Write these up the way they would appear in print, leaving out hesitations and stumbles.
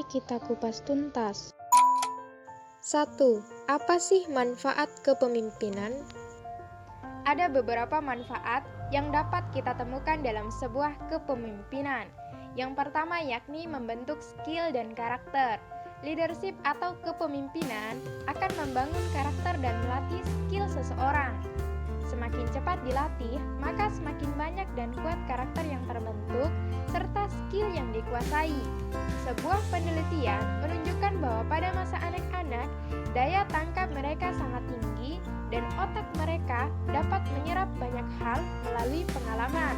kita kupas tuntas. 1. Apa sih manfaat kepemimpinan? Ada beberapa manfaat yang dapat kita temukan dalam sebuah kepemimpinan. Yang pertama yakni membentuk skill dan karakter. Leadership atau kepemimpinan akan membangun karakter dan melatih skill seseorang. Semakin cepat dilatih, maka semakin banyak dan kuat karakter yang terbentuk serta skill yang dikuasai. Sebuah penelitian menunjukkan bahwa pada masa anak-anak, daya tangkap mereka sangat tinggi dan otak mereka dapat menyerap banyak hal melalui pengalaman.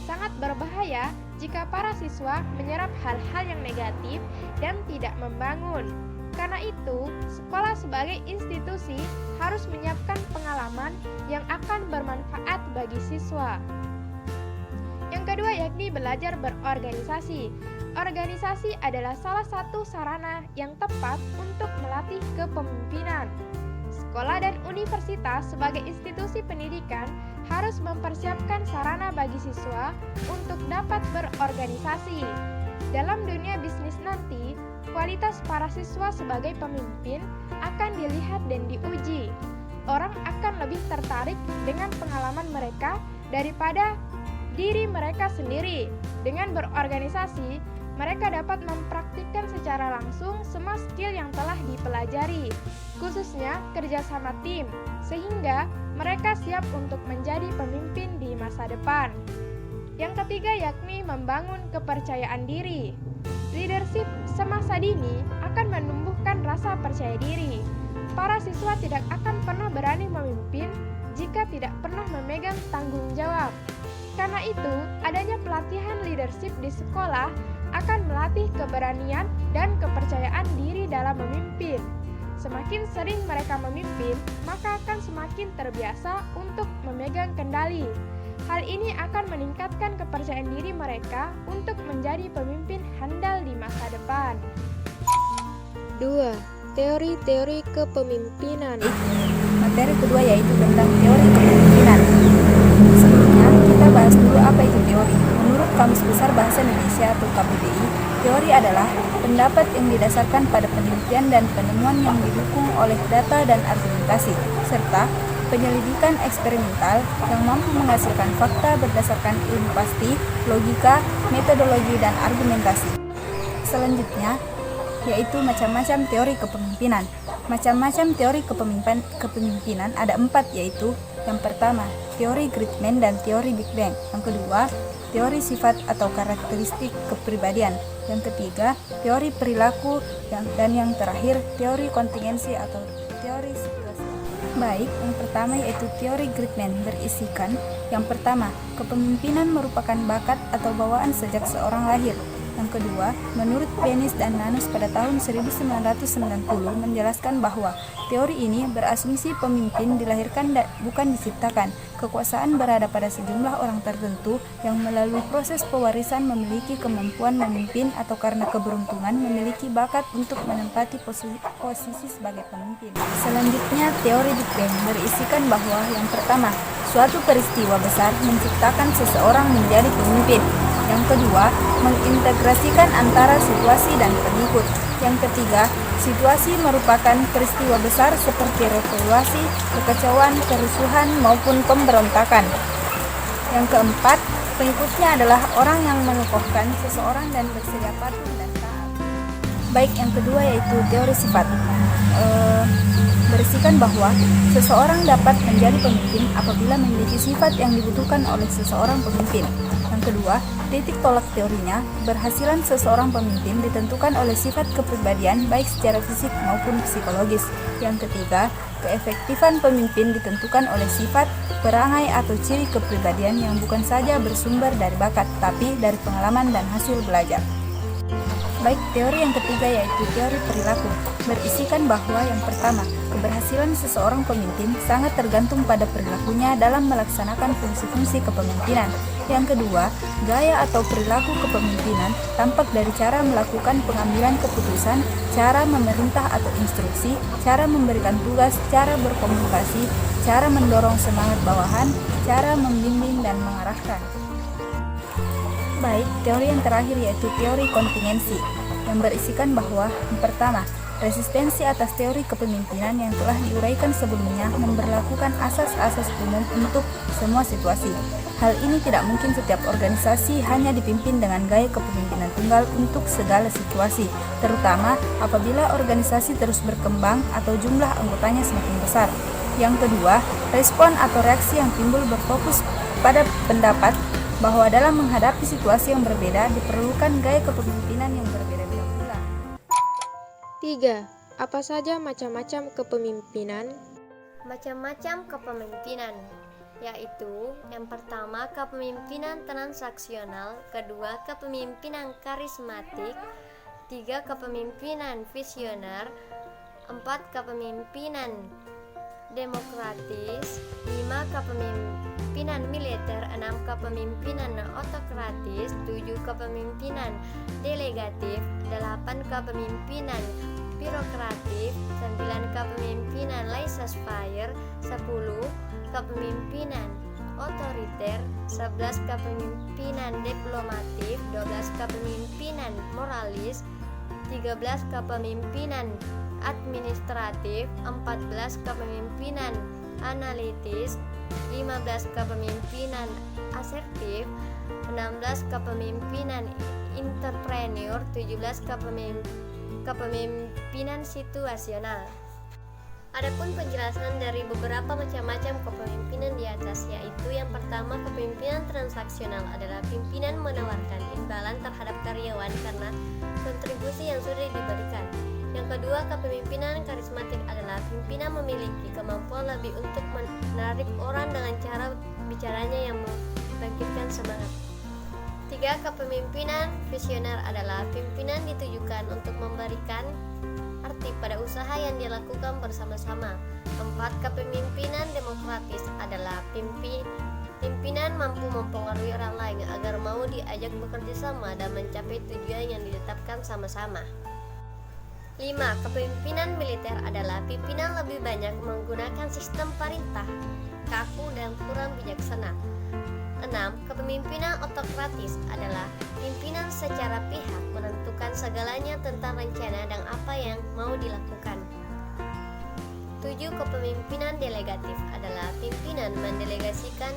Sangat berbahaya jika para siswa menyerap hal-hal yang negatif dan tidak membangun. Karena itu, sekolah sebagai institusi harus menyiapkan pengalaman yang akan bermanfaat bagi siswa. Yang kedua yakni belajar berorganisasi. Organisasi adalah salah satu sarana yang tepat untuk melatih kepemimpinan. Sekolah dan universitas sebagai institusi pendidikan harus mempersiapkan sarana bagi siswa untuk dapat berorganisasi. Dalam dunia bisnis nanti, kualitas para siswa sebagai pemimpin akan dilihat dan diuji. Orang akan lebih tertarik dengan pengalaman mereka daripada diri mereka sendiri. Dengan berorganisasi, mereka dapat mempraktikkan secara langsung semua skill yang telah dipelajari, khususnya kerjasama tim, sehingga mereka siap untuk menjadi pemimpin di masa depan. Yang ketiga yakni membangun kepercayaan diri. Leadership semasa dini akan menumbuhkan rasa percaya diri. Para siswa tidak akan pernah berani memimpin jika tidak pernah memegang tanggung jawab. Karena itu, adanya pelatihan leadership di sekolah akan melatih keberanian dan kepercayaan diri dalam memimpin. Semakin sering mereka memimpin, maka akan semakin terbiasa untuk memegang kendali. Hal ini akan meningkatkan kepercayaan diri mereka untuk menjadi pemimpin handal di masa depan. 2. Teori-teori kepemimpinan. Materi kedua yaitu tentang teori kepemimpinan. Sebelumnya, kita bahas dulu apa itu teori. Menurut Kamus Besar Bahasa Indonesia atau KBBI, teori adalah pendapat yang didasarkan pada penelitian dan penemuan yang didukung oleh data dan argumentasi, serta penyelidikan eksperimental yang mampu menghasilkan fakta berdasarkan ilmu pasti, logika, metodologi, dan argumentasi. Selanjutnya, yaitu macam-macam teori kepemimpinan. Macam-macam teori kepemimpinan ada 4, yaitu yang pertama, teori Gridman dan teori Big Bang. Yang kedua, teori sifat atau karakteristik kepribadian. Yang ketiga, teori perilaku, dan yang terakhir, teori kontingensi atau teori situasi. Baik, yang pertama yaitu teori Gridman berisikan yang pertama, kepemimpinan merupakan bakat atau bawaan sejak seorang lahir. Yang kedua, menurut Penis dan Nanus pada tahun 1990 menjelaskan bahwa teori ini berasumsi pemimpin dilahirkan bukan diciptakan. Kekuasaan berada pada sejumlah orang tertentu yang melalui proses pewarisan memiliki kemampuan memimpin atau karena keberuntungan memiliki bakat untuk menempati posisi sebagai pemimpin. Selanjutnya, teori Big Bang berisikan bahwa yang pertama, suatu peristiwa besar menciptakan seseorang menjadi pemimpin. Yang kedua, mengintegrasikan antara situasi dan pengikut. Yang ketiga, situasi merupakan peristiwa besar seperti revolusi, kekacauan, kerusuhan, maupun pemberontakan. Yang keempat, pengikutnya adalah orang yang mengukuhkan seseorang dan bersedia patuh dan taat. Baik, yang kedua yaitu teori sifat. Berisikan bahwa seseorang dapat menjadi pemimpin apabila memiliki sifat yang dibutuhkan oleh seseorang pemimpin. Yang kedua, titik tolak teorinya, berhasilan seseorang pemimpin ditentukan oleh sifat kepribadian baik secara fisik maupun psikologis. Yang ketiga, keefektifan pemimpin ditentukan oleh sifat, perangai atau ciri kepribadian yang bukan saja bersumber dari bakat, tapi dari pengalaman dan hasil belajar. Baik, teori yang ketiga yaitu teori perilaku, berisikan bahwa yang pertama, keberhasilan seseorang pemimpin sangat tergantung pada perilakunya dalam melaksanakan fungsi-fungsi kepemimpinan. Yang kedua, gaya atau perilaku kepemimpinan tampak dari cara melakukan pengambilan keputusan, cara memerintah atau instruksi, cara memberikan tugas, cara berkomunikasi, cara mendorong semangat bawahan, cara membimbing dan mengarahkan. Baik, teori yang terakhir yaitu teori kontingensi. yang berisikan bahwa yang pertama, resistensi atas teori kepemimpinan yang telah diuraikan sebelumnya memberlakukan asas-asas umum untuk semua situasi. Hal ini tidak mungkin setiap organisasi hanya dipimpin dengan gaya kepemimpinan tunggal untuk segala situasi, terutama apabila organisasi terus berkembang atau jumlah anggotanya semakin besar. Yang kedua, respon atau reaksi yang timbul berfokus pada pendapat bahwa dalam menghadapi situasi yang berbeda diperlukan gaya kepemimpinan yang berbeda-beda pula. 3. Apa saja macam-macam kepemimpinan? Macam-macam kepemimpinan, yaitu yang pertama kepemimpinan transaksional, kedua kepemimpinan karismatik, tiga kepemimpinan visioner, empat kepemimpinan demokratis, 5 kepemimpinan militer, 6 kepemimpinan autokratis, 7 kepemimpinan delegatif, 8 kepemimpinan birokratif, 9 kepemimpinan laissez-faire, 10 kepemimpinan otoriter, 11 kepemimpinan diplomatif, 12 kepemimpinan moralis, 13 kepemimpinan administratif, 14 kepemimpinan analitis, 15 kepemimpinan asertif, 16 kepemimpinan entrepreneur, 17 kepemimpinan situasional. Adapun penjelasan dari beberapa macam-macam kepemimpinan di atas, yaitu yang pertama kepemimpinan transaksional adalah pimpinan menawarkan imbalan terhadap karyawan karena kontribusi yang sudah diberikan. Yang kedua, kepemimpinan karismatik adalah pimpinan memiliki kemampuan lebih untuk menarik orang dengan cara bicaranya yang membangkitkan semangat. Tiga, kepemimpinan visioner adalah pimpinan ditujukan untuk memberikan arti pada usaha yang dilakukan bersama-sama. Empat, kepemimpinan demokratis adalah pimpinan mampu mempengaruhi orang lain agar mau diajak bekerja sama dan mencapai tujuan yang ditetapkan sama-sama. 5. Kepemimpinan militer adalah pimpinan lebih banyak menggunakan sistem perintah, kaku dan kurang bijaksana. 6. Kepemimpinan autokratis adalah pimpinan secara pihak menentukan segalanya tentang rencana dan apa yang mau dilakukan. 7. Kepemimpinan delegatif adalah pimpinan mendelegasikan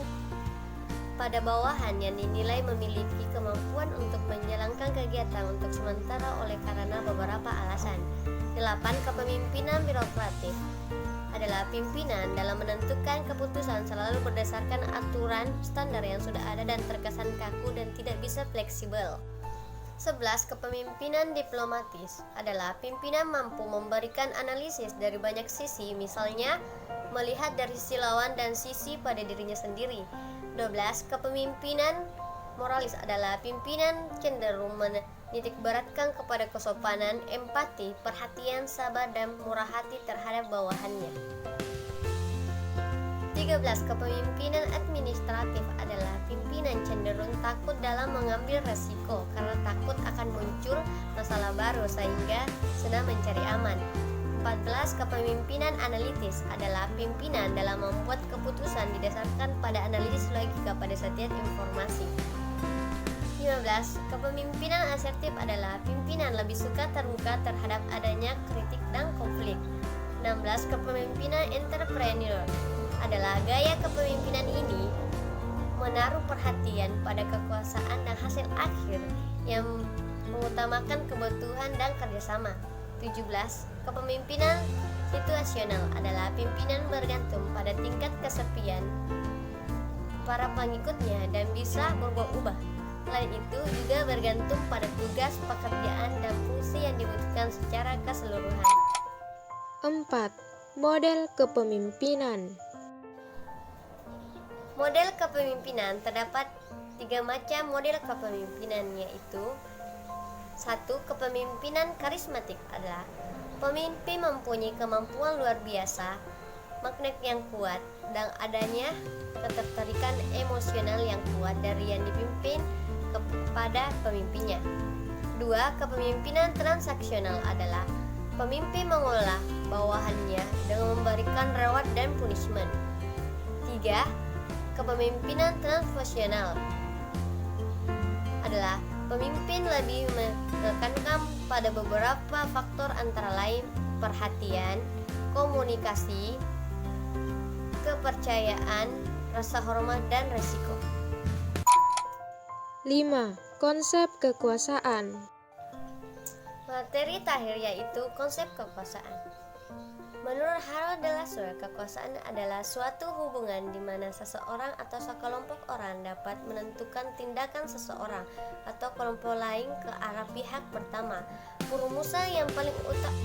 pada bawahan yang dinilai memiliki kemampuan untuk menjalankan kegiatan untuk sementara oleh karena beberapa alasan. 8. Kepemimpinan birokratif adalah pimpinan dalam menentukan keputusan selalu berdasarkan aturan standar yang sudah ada dan terkesan kaku dan tidak bisa fleksibel. 11. Kepemimpinan diplomatis adalah pimpinan mampu memberikan analisis dari banyak sisi, misalnya melihat dari sisi lawan dan sisi pada dirinya sendiri. 12. Kepemimpinan moralis adalah pimpinan cenderung menitikberatkan kepada kesopanan, empati, perhatian, sabar, dan murah hati terhadap bawahannya. 13. Kepemimpinan administratif adalah pimpinan cenderung takut dalam mengambil resiko karena takut akan muncul masalah baru sehingga senang mencari aman. 14. Kepemimpinan analitis adalah pimpinan dalam membuat keputusan didasarkan pada analisis logika pada setiap informasi. 15. Kepemimpinan asertif adalah pimpinan lebih suka terbuka terhadap adanya kritik dan konflik. 16. Kepemimpinan entrepreneur adalah gaya kepemimpinan ini menaruh perhatian pada kekuasaan dan hasil akhir yang mengutamakan kebutuhan dan kerjasama. 17. Kepemimpinan situasional adalah pimpinan bergantung pada tingkat kesepian para pengikutnya dan bisa berubah-ubah. Selain itu juga bergantung pada tugas, pekerjaan, dan fungsi yang dibutuhkan secara keseluruhan. 4. Model kepemimpinan. Model kepemimpinan terdapat 3 macam model kepemimpinan, yaitu 1. Kepemimpinan karismatik adalah pemimpin mempunyai kemampuan luar biasa, magnet yang kuat, dan adanya ketertarikan emosional yang kuat dari yang dipimpin kepada pemimpinnya. 2. Kepemimpinan transaksional adalah pemimpin mengolah bawahannya dengan memberikan reward dan punishment. 3. Kepemimpinan transaksional adalah Pemimpin lebih menekankan pada beberapa faktor antara lain perhatian, komunikasi, kepercayaan, rasa hormat, dan resiko. 5. Konsep kekuasaan. Materi terakhir yaitu konsep kekuasaan. Menurut Harold Laswell, kekuasaan adalah suatu hubungan di mana seseorang atau sekelompok orang dapat menentukan tindakan seseorang atau kelompok lain ke arah pihak pertama. Perumusan yang paling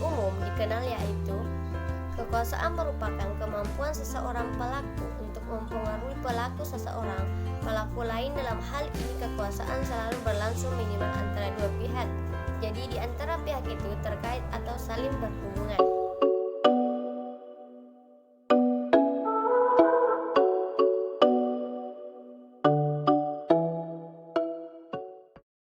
umum dikenal yaitu kekuasaan merupakan kemampuan seseorang pelaku untuk mempengaruhi pelaku seseorang pelaku lain. Dalam hal ini kekuasaan selalu berlangsung minimal antara dua pihak. Jadi di antara pihak itu terkait atau saling berhubungan.